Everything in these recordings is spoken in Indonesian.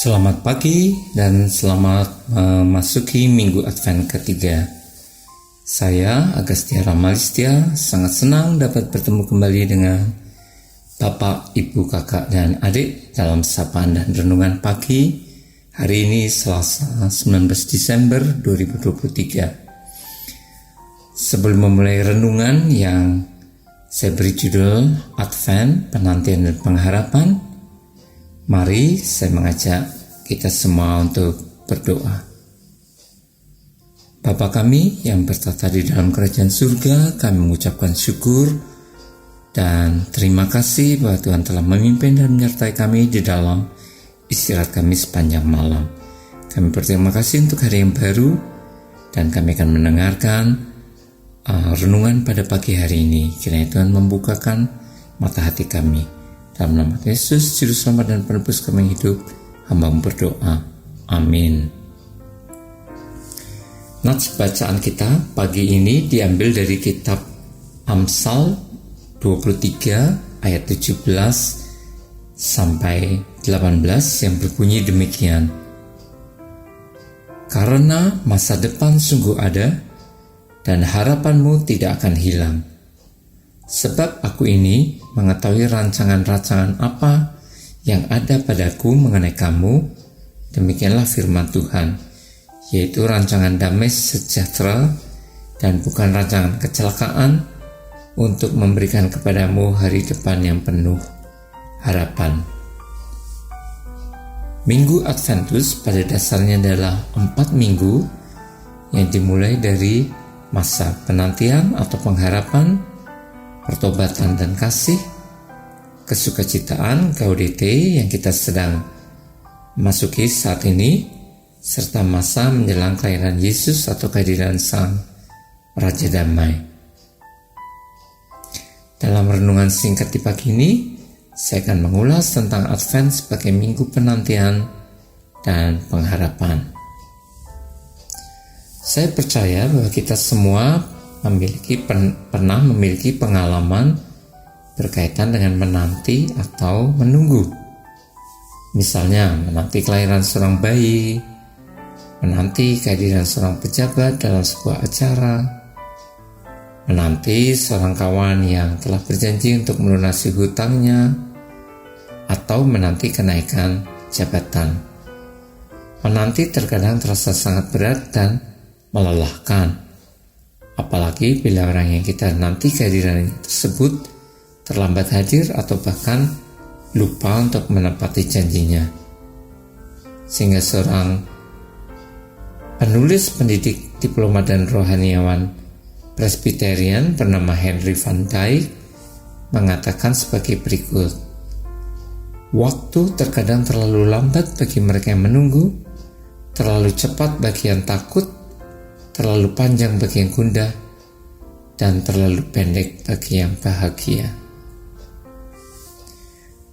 Selamat pagi dan selamat memasuki Minggu Advent ketiga. Saya Agustia Ramalistia sangat senang dapat bertemu kembali dengan Bapak, Ibu, Kakak, dan adik dalam sapaan dan renungan pagi hari ini Selasa 19 Desember 2023. Sebelum memulai renungan yang saya beri judul Advent, Penantian dan Pengharapan, mari saya mengajak kita semua untuk berdoa. Bapa kami yang bertata di dalam kerajaan surga, kami mengucapkan syukur dan terima kasih bahwa Tuhan telah memimpin dan menyertai kami di dalam istirahat kami sepanjang malam. Kami berterima kasih untuk hari yang baru dan kami akan mendengarkan renungan pada pagi hari ini. Kiranya Tuhan membukakan mata hati kami. Dalam nama Yesus, Juru Selamat dan Penebus kami hidup, hamba berdoa. Amin. Nats bacaan kita pagi ini diambil dari kitab Amsal 23 ayat 17 sampai 18 yang berbunyi demikian. Karena masa depan sungguh ada dan harapanmu tidak akan hilang. Sebab aku ini mengetahui rancangan-rancangan apa yang ada padaku mengenai kamu, demikianlah firman Tuhan, yaitu rancangan damai sejahtera dan bukan rancangan kecelakaan, untuk memberikan kepadamu hari depan yang penuh harapan. Minggu Adventus pada dasarnya adalah 4 minggu yang dimulai dari masa penantian atau pengharapan, pertobatan dan kasih, kesukacitaan gaudete yang kita sedang masuki saat ini, serta masa menjelang kelahiran Yesus atau kehadiran Sang Raja Damai. Dalam renungan singkat di pagi ini, saya akan mengulas tentang Advent sebagai minggu penantian dan pengharapan. Saya percaya bahwa kita semua pernah memiliki pengalaman berkaitan dengan menanti atau menunggu. Misalnya menanti kelahiran seorang bayi, menanti kehadiran seorang pejabat dalam sebuah acara, menanti seorang kawan yang telah berjanji untuk melunasi hutangnya, atau menanti kenaikan jabatan. Menanti terkadang terasa sangat berat dan melelahkan. Apalagi bila orang yang kita nanti kehadiran tersebut terlambat hadir atau bahkan lupa untuk menepati janjinya. Sehingga seorang penulis pendidik diplomat dan rohaniawan Presbyterian bernama Henry Van Dyke mengatakan sebagai berikut. Waktu terkadang terlalu lambat bagi mereka yang menunggu, terlalu cepat bagi yang takut, terlalu panjang bagi yang gundah, dan terlalu pendek bagi yang bahagia.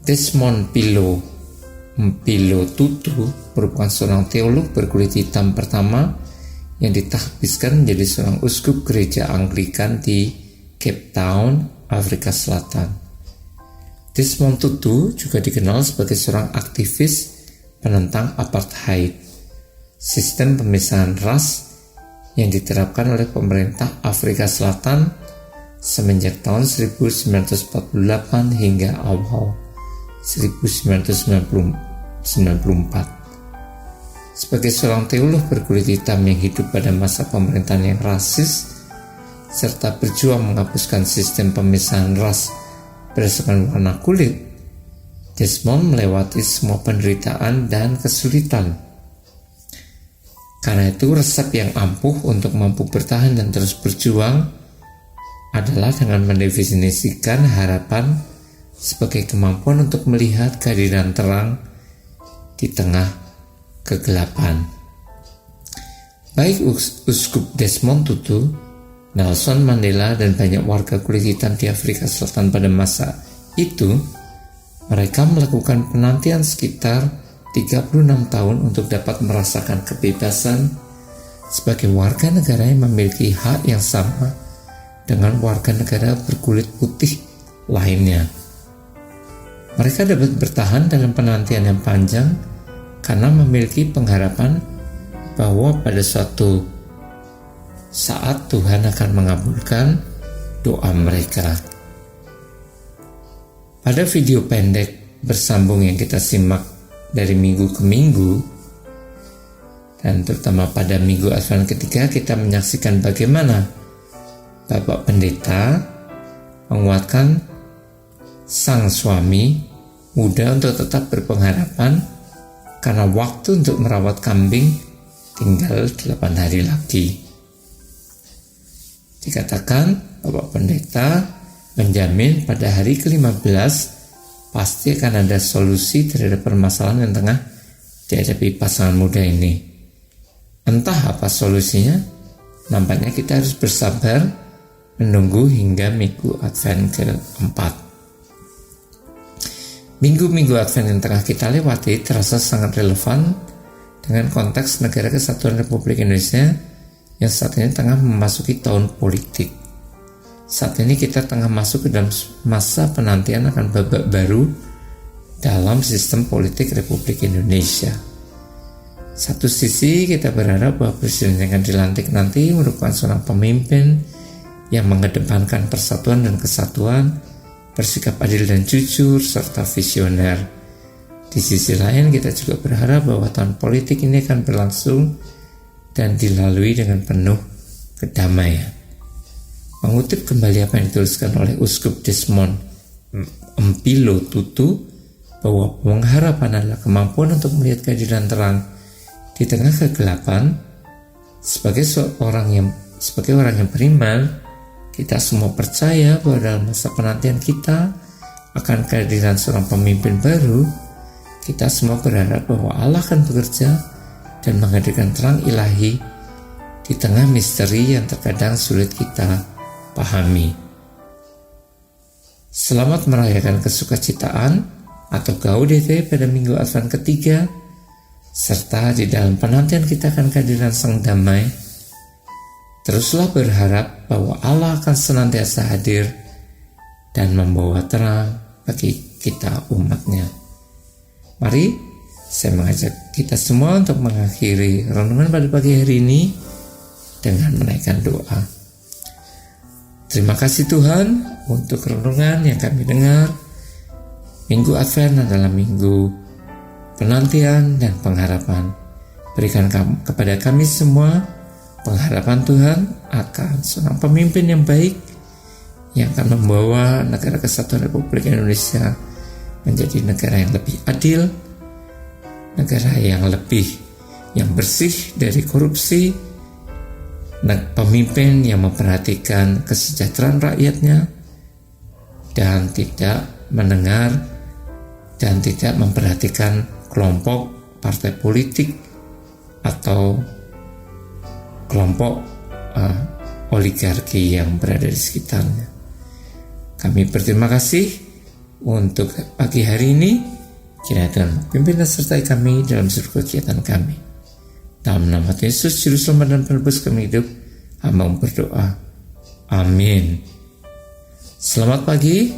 Desmond Pillow Tutu merupakan seorang teolog berkulit hitam pertama yang ditahbiskan menjadi seorang uskup gereja Anglikan di Cape Town, Afrika Selatan. Desmond Tutu juga dikenal sebagai seorang aktivis penentang apartheid, sistem pemisahan ras yang diterapkan oleh pemerintah Afrika Selatan semenjak tahun 1948 hingga awal 1994. Sebagai seorang teolog berkulit hitam yang hidup pada masa pemerintahan yang rasis serta berjuang menghapuskan sistem pemisahan ras berdasarkan warna kulit, Desmond melewati semua penderitaan dan kesulitan. Karena itu resep yang ampuh untuk mampu bertahan dan terus berjuang adalah dengan mendefinisikan harapan sebagai kemampuan untuk melihat kehadiran terang di tengah kegelapan. Baik Uskup Desmond Tutu, Nelson Mandela dan banyak warga kulit hitam di Afrika Selatan pada masa itu, mereka melakukan penantian sekitar 36 tahun untuk dapat merasakan kebebasan sebagai warga negara yang memiliki hak yang sama dengan warga negara berkulit putih lainnya. Mereka dapat bertahan dalam penantian yang panjang karena memiliki pengharapan bahwa pada suatu saat Tuhan akan mengabulkan doa mereka. Pada video pendek bersambung yang kita simak dari minggu ke minggu, dan terutama pada minggu Advent ketiga, kita menyaksikan bagaimana Bapak Pendeta menguatkan sang suami muda untuk tetap berpengharapan karena waktu untuk merawat kambing tinggal 8 hari lagi. Dikatakan Bapak Pendeta menjamin pada hari ke-15 pasti akan ada solusi terhadap permasalahan yang tengah dihadapi pasangan muda ini. Entah apa solusinya, nampaknya kita harus bersabar menunggu hingga minggu Advent ke-4. Minggu-minggu Advent yang tengah kita lewati terasa sangat relevan dengan konteks Negara Kesatuan Republik Indonesia yang saat ini tengah memasuki tahun politik. Saat ini kita tengah masuk ke dalam masa penantian akan babak baru dalam sistem politik Republik Indonesia. Satu sisi kita berharap bahwa presiden yang akan dilantik nanti merupakan seorang pemimpin yang mengedepankan persatuan dan kesatuan, bersikap adil dan jujur, serta visioner. Di sisi lain kita juga berharap bahwa tahun politik ini akan berlangsung dan dilalui dengan penuh kedamaian. Mengutip kembali apa yang dituliskan oleh Uskup Desmond Mpilo Tutu, bahwa pengharapan adalah kemampuan untuk melihat kehadiran terang di tengah kegelapan. Sebagai orang yang beriman, kita semua percaya bahwa dalam masa penantian kita akan kehadiran seorang pemimpin baru. Kita semua berharap bahwa Allah akan bekerja dan menghadirkan terang ilahi di tengah misteri yang terkadang sulit kita pahami. Selamat merayakan kesukacitaan atau Gaudete pada minggu Advent ketiga, serta di dalam penantian kita akan kehadiran Sang Damai. Teruslah berharap bahwa Allah akan senantiasa hadir dan membawa terang bagi kita umatnya. Mari saya mengajak kita semua untuk mengakhiri renungan pada pagi hari ini dengan menaikkan doa. Terima kasih Tuhan untuk renungan yang kami dengar. Minggu Advent adalah minggu penantian dan pengharapan. Berikan kepada kami semua pengharapan Tuhan akan seorang pemimpin yang baik yang akan membawa Negara Kesatuan Republik Indonesia menjadi negara yang lebih adil, negara yang bersih dari korupsi, pemimpin yang memperhatikan kesejahteraan rakyatnya dan tidak mendengar dan tidak memperhatikan kelompok partai politik atau kelompok oligarki yang berada di sekitarnya. Kami berterima kasih untuk pagi hari ini. Kiranya Tuhan pimpin dan sertai kami dalam seluruh kegiatan kami. Dalam nama Yesus, Juru Selamat dan Penebus kami hidup, hamba berdoa. Amin. Selamat pagi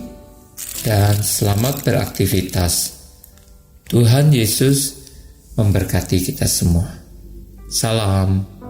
dan selamat beraktivitas. Tuhan Yesus memberkati kita semua. Salam.